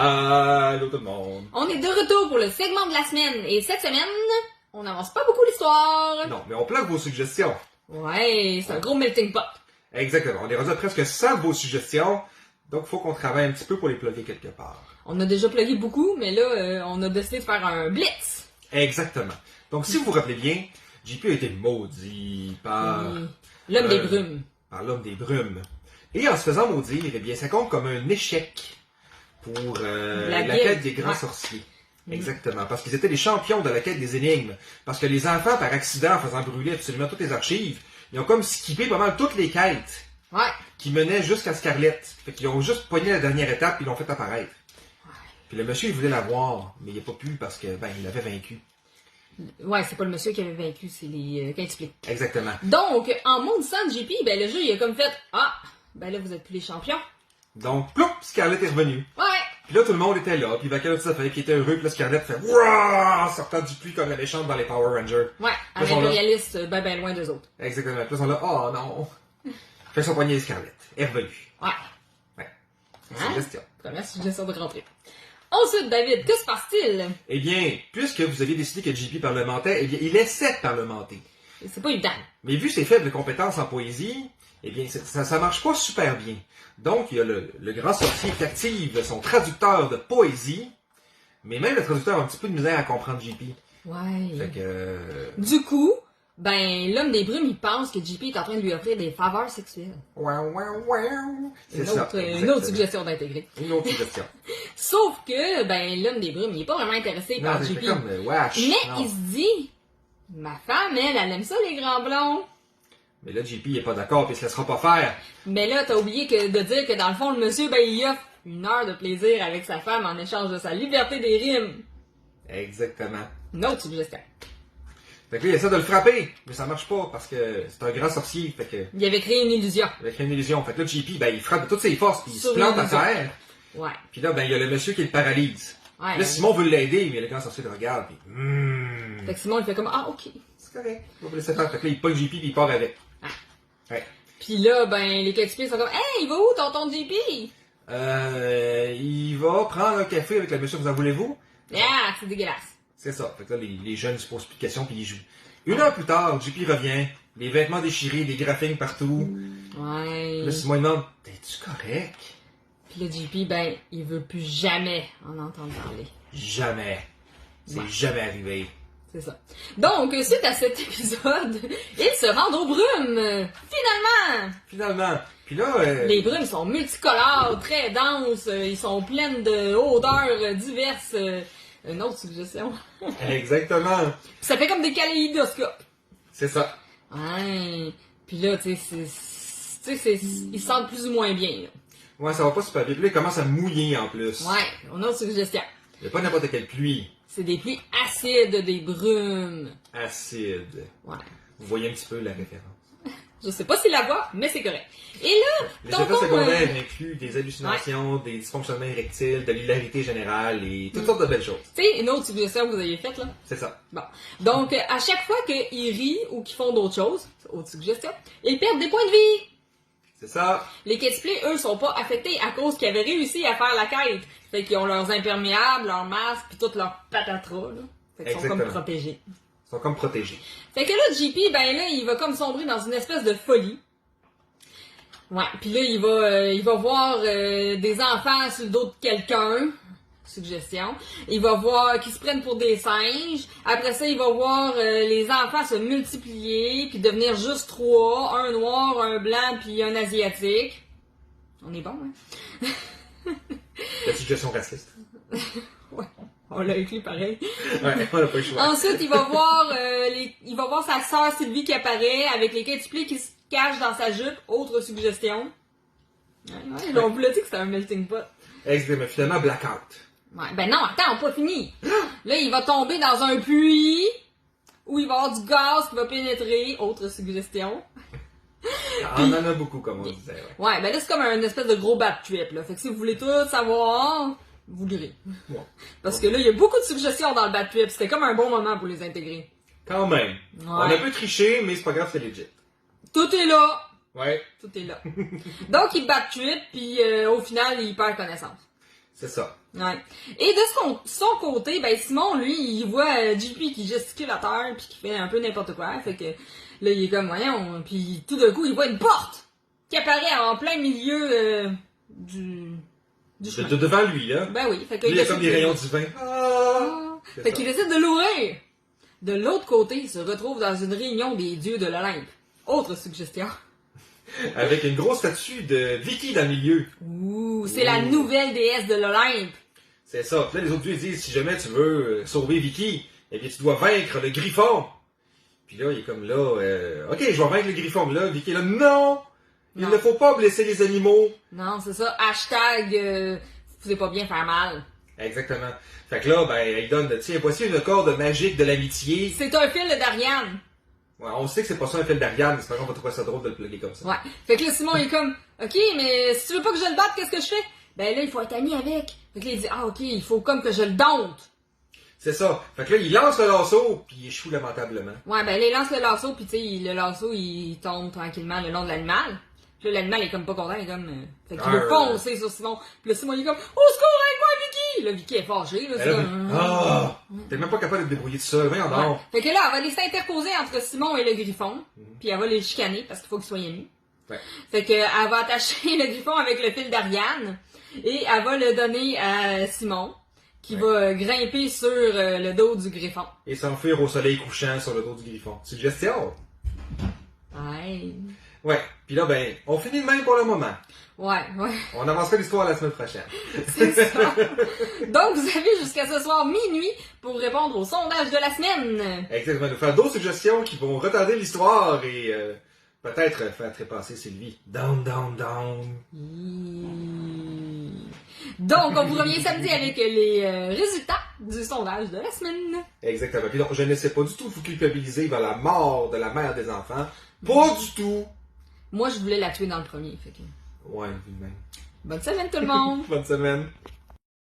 Allô tout le monde! On est de retour pour le segment de la semaine et cette semaine, on n'avance pas beaucoup l'histoire. Non, mais on plaque vos suggestions. Ouais, c'est un gros melting pot. Exactement, on est rendu à presque 100 de vos suggestions, donc il faut qu'on travaille un petit peu pour les plugger quelque part. On a déjà plugué beaucoup, mais là, on a décidé de faire un blitz. Exactement. Donc si vous vous rappelez bien, JP a été maudit par... L'homme des brumes. Par l'homme des brumes. Et en se faisant maudire, eh bien, ça compte comme un échec pour la quête des grands sorciers. Exactement, parce qu'ils étaient les champions de la quête des énigmes. Parce que les enfants, par accident, en faisant brûler absolument toutes les archives, ils ont comme skippé pas mal toutes les quêtes qui menaient jusqu'à Scarlet. Fait qu'ils ont juste pogné la dernière étape et ils l'ont fait apparaître. Puis le monsieur, il voulait la voir, mais il n'a pas pu parce que, il l'avait vaincu. Ouais, c'est pas le monsieur qui avait vaincu, c'est les quintuplés. Exactement. Donc, en maudissant JP, le jeu, il a comme fait « Ah, là, vous êtes plus les champions. » Donc, ploup, Scarlet est revenu. Ouais. Puis là, tout le monde était là, puis Vacalotti, ça fait qu'il était heureux, puis là, Scarlet fait « Wouah !» sortant du puits comme la méchante dans les Power Rangers. Ouais, un impérialiste ben loin d'eux autres. Exactement. Puis là, ils sont là « Oh non! » Fait son poignet Scarlet. Elle est revenue. Ouais. Suggestion. Première suggestion de rentrée. Ensuite, David, que se passe-t-il? Eh bien, puisque vous aviez décidé que JP parlementait, eh bien, il essaie de parlementer. C'est pas évident. Mais vu ses faibles compétences en poésie, eh bien, ça marche pas super bien. Donc, il y a le grand sorcier qui active son traducteur de poésie, mais même le traducteur a un petit peu de misère à comprendre JP. Ouais. Fait que... Du coup, l'homme des brumes, il pense que JP est en train de lui offrir des faveurs sexuelles. C'est ça. Une autre suggestion d'intégrer. Une autre suggestion. Sauf que, l'homme des brumes, il est pas vraiment intéressé par JP. Comme, wesh, mais non. il se dit, ma femme, elle aime ça, les grands blonds. Mais là, JP est pas d'accord, puis il se laissera pas faire. Mais là, t'as oublié de dire que dans le fond, le monsieur, il offre 1 heure de plaisir avec sa femme en échange de sa liberté des rimes. Exactement. Une autre suggestion. Fait que là, il essaie de le frapper, mais ça marche pas, parce que c'est un grand sorcier, fait que... Il avait créé une illusion. Il avait créé une illusion. Fait que là, JP, il frappe de toutes ses forces, puis il se Sur plante à l'illusion. terre. Ouais. Puis là, il y a le monsieur qui le paralyse. Ouais. Là, Simon veut l'aider, mais le grand sorcier le regarde, puis... Fait que Simon, il fait comme, ah, ok. C'est correct. On va le laisser faire. Fait que là, il pogne JP, puis il part avec. Ouais. Puis là, les quintuplés sont comme, hey, il va où, tonton JP? Il va prendre un café avec le monsieur, vous en voulez-vous? Ah, c'est dégueulasse. C'est ça. Fait que là, les jeunes se posent plus de questions, puis ils jouent. 1 heure plus tard, JP revient, les vêtements déchirés, des graphines partout. Ouais. Là, Simon demande, t'es-tu correct? Puis là, JP, il veut plus jamais en entendre parler. Jamais. C'est jamais arrivé. C'est ça. Donc, suite à cet épisode, ils se rendent aux brumes. Finalement! Puis là... Les brumes sont multicolores, très denses, ils sont pleines de odeurs diverses. Une autre suggestion. Exactement. Puis ça fait comme des kaléidoscopes. C'est ça. Ouais. Puis là, tu sais, ils se sentent plus ou moins bien. Là. Ouais, ça va pas super bien. Puis là, il commence à mouiller en plus. Ouais, on a une suggestion. Il n'y a pas n'importe quelle pluie. C'est des pluies acides, des brumes. Acide. Ouais. Vous voyez un petit peu la référence. Je sais pas s'il la voit, mais c'est correct. Et là, Les effets secondaires incluent des hallucinations, des dysfonctionnements érectiles, de l'hilarité générale et toutes sortes de belles choses. Tu sais, une autre suggestion que vous avez faite, là. C'est ça. Bon. Donc, à chaque fois qu'ils rient ou qu'ils font d'autres choses, autre suggestion, ils perdent des points de vie. C'est ça. Les quintuplés, eux, sont pas affectés à cause qu'ils avaient réussi à faire la quête. Fait qu'ils ont leurs imperméables, leurs masques, pis toutes leurs patatras, là. Fait qu'ils sont comme protégés. Ils sont comme protégés. Fait que là, JP, il va comme sombrer dans une espèce de folie. Ouais, pis là, il va voir des enfants sur le dos de quelqu'un. Suggestion. Il va voir qu'ils se prennent pour des singes. Après ça, il va voir les enfants se multiplier, puis devenir juste 3. Un noir, un blanc, puis un asiatique. On est bon, hein? La suggestion raciste. Ouais. On l'a écrit pareil. Ouais, on n'a pas le choix. Ensuite, il va voir sa sœur Sylvie qui apparaît avec les quintuplés qui se cachent dans sa jupe. Autre suggestion. Ouais, on vous l'a dit que c'était un melting pot. Exactement. Finalement, blackout. Ouais, non, attends, on n'a pas fini. Là, il va tomber dans un puits où il va y avoir du gaz qui va pénétrer. Autre suggestion. On en a beaucoup, comme on disait. Ouais, là, c'est comme un espèce de gros bad trip, là. Fait que si vous voulez tout savoir, vous lirez. Ouais. Parce que là, il y a beaucoup de suggestions dans le bad trip. C'était comme un bon moment pour les intégrer. Quand même. Ouais. On a un peu triché, mais c'est pas grave, c'est legit. Tout est là. Ouais. Tout est là. Donc, il bad trip, puis au final, il perd connaissance. C'est ça. Ouais. Et de son côté, ben Simon, lui, il voit JP qui gesticule à terre puis qui fait un peu n'importe quoi. Fait que là, il est comme, voyons. Puis tout d'un coup, il voit une porte qui apparaît en plein milieu du chemin. De devant lui, là. Ben oui. Fait que il y a comme des rayons divins. Fait qu'il décide de l'ouvrir. De l'autre côté, il se retrouve dans une réunion des dieux de l'Olympe. Autre suggestion. Avec une grosse statue de Vicky dans le milieu. Ouh, c'est la nouvelle déesse de l'Olympe. C'est ça. Puis là, les autres dieux disent, si jamais tu veux sauver Vicky, eh bien, tu dois vaincre le griffon. Puis là, il est comme là, ok, je vais vaincre le griffon. Mais là, Vicky est là, non! Il ne faut pas blesser les animaux. Non, c'est ça. Hashtag, vous pas bien faire mal. Exactement. Fait que là, ben, il donne, tiens, voici une corde magique de l'amitié. C'est un fil d'Ariane. Ouais, on sait que c'est pas ça un fil d'Ariane, mais c'est pas grave, on va trouver ça drôle de le plugger comme ça. Ouais. Fait que là, Simon, il est comme, ok, mais si tu veux pas que je le batte, qu'est-ce que je fais? Ben là, il faut être ami avec. Fait que là, il dit, ah, ok, il faut comme que je le dompte. C'est ça. Fait que là, il lance le lasso, puis il échoue lamentablement. Ouais, ben là, il lance le lasso, puis tu sais, le lasso, il tombe tranquillement le long de l'animal. Puis là, l'animal est comme pas content, il est comme... Fait qu'il veut foncer sur Simon. Puis là, Simon, il est comme, au secours, avec moi, Vicky! Là, Vicky est fâchée, là, c'est comme... T'es même pas capable de te débrouiller de ça, voyons donc. Fait que là, elle va aller s'interposer entre Simon et le griffon, puis elle va les chicaner, parce qu'il faut qu'ils soient amis. Ouais. Fait que elle va attacher le griffon avec le fil d'Ariane, et elle va le donner à Simon, qui va grimper sur le dos du griffon. Et s'enfuir au soleil couchant sur le dos du griffon. Suggestion? Ouais. Ouais. Puis là, ben, on finit de même pour le moment. Ouais. On avancera l'histoire la semaine prochaine. C'est ça. Donc, vous avez jusqu'à ce soir minuit pour répondre au sondage de la semaine. Exactement. Nous faire d'autres suggestions qui vont retarder l'histoire et peut-être faire trépasser Sylvie. Down. Donc, on vous revient samedi avec les résultats du sondage de la semaine. Exactement. Puis donc, je ne sais pas du tout vous culpabiliser vers la mort de la mère des enfants. Pas du tout. Moi, je voulais la tuer dans le premier. Fait que... Ouais, même. Bonne semaine tout le monde! Bonne semaine.